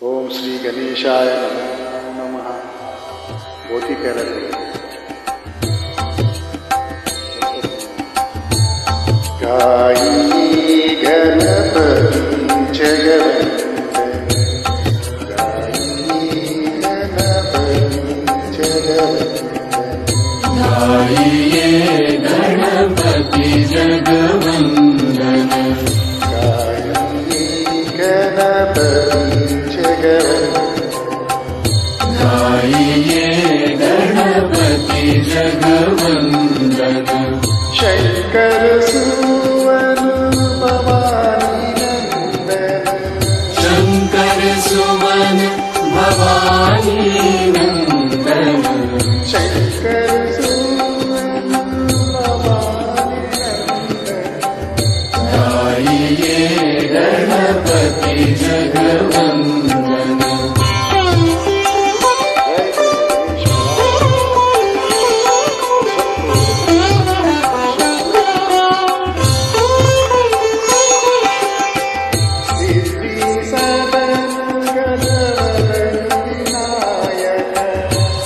ओम श्री गणेशाय नमः। बहुत ही प्यारा लगेगा। गायी गणपति जगवंदन, गायी गणपति जगवंदन, गाइए गणपति जगवंदन, गायी गणपति गाइए गणपति जगवंदन। शंकर सुवन भवानी नंदन, शंकर सुवन भवानी नंदन, शंकर सुवन भवानी नंदन, गाइए गणपति जगवंदन।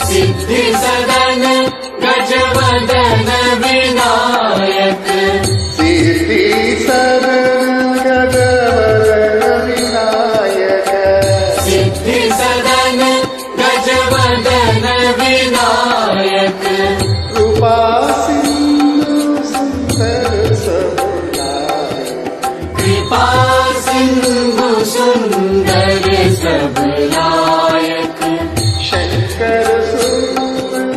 सिद्धि सदन गजवदन विनायक, सिद्धि सदन गजवदन विनायक, सिद्धि सदन गजवदन विनायक, कृपा सिंधु सुंदर सबलाय, कृपा सिंधु सुंदर सबलायक, शंकर सुवन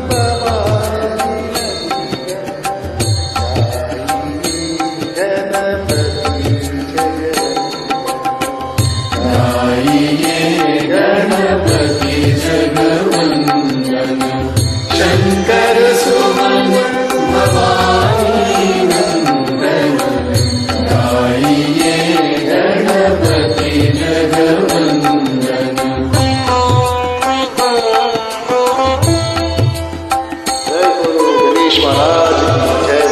भवानी नंदन, गाइए गणपति जगवंदन। शंकर सुवन भवानी नंदन, गाइए गणपति जगवंदन। जय बोलो गणेश महाराज की जय।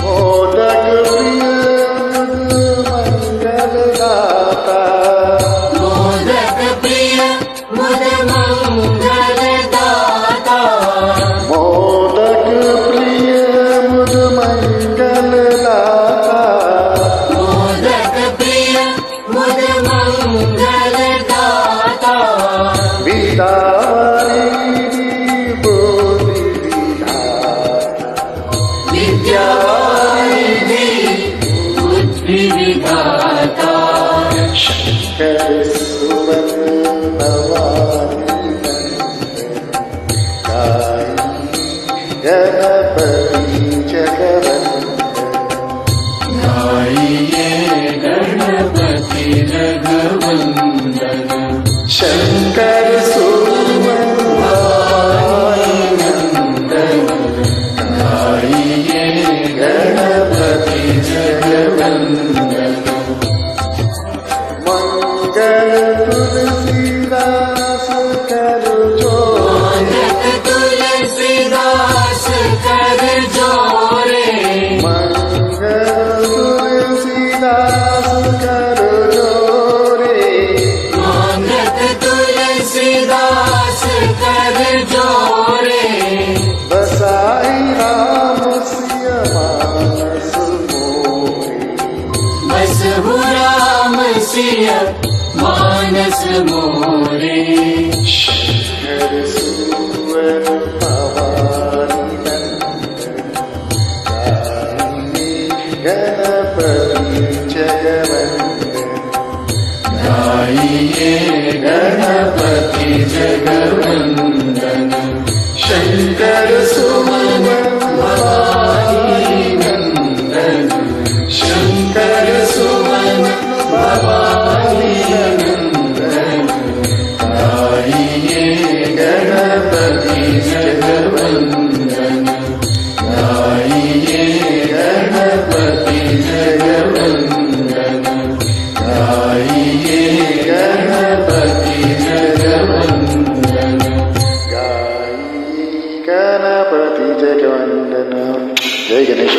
मोदक प्रिय मंगलदाता, मोदक प्रिय मुद मंगलदाता, मोदक प्रिय मुद मंगलदाता, मोदक प्रिय मुद मंगलदाता, विद्यावारिधि बुद्धि विधाता, विद्यावारिधि बुद्धि विधाता, शंकर सुवन भवानी नंदन, गाइए गणपति जगवंदन। मंगल तुलसीदास कर जोरे, तुलसीदास कर जोरे, मंगल तुलसीदास कर जोरे, मांगत तुलसीदास कर जोरे, बसाई राम सिय मानस मोरे, बसहु राम सिय मानस मोरे, शंकर सुवन भवानी नंदन, गणपति जगवंदन, गाइए गणपति जगवंदन। शंकर सुवन भवानी नंदन, शंकर सुवन भवानी नंदन, गाइए गणपति जगवंदन, गाइए गणपति जगवंदन, गाइए गणपति जगवंदन। गायी गणपति जगवंदन। जय गणेश।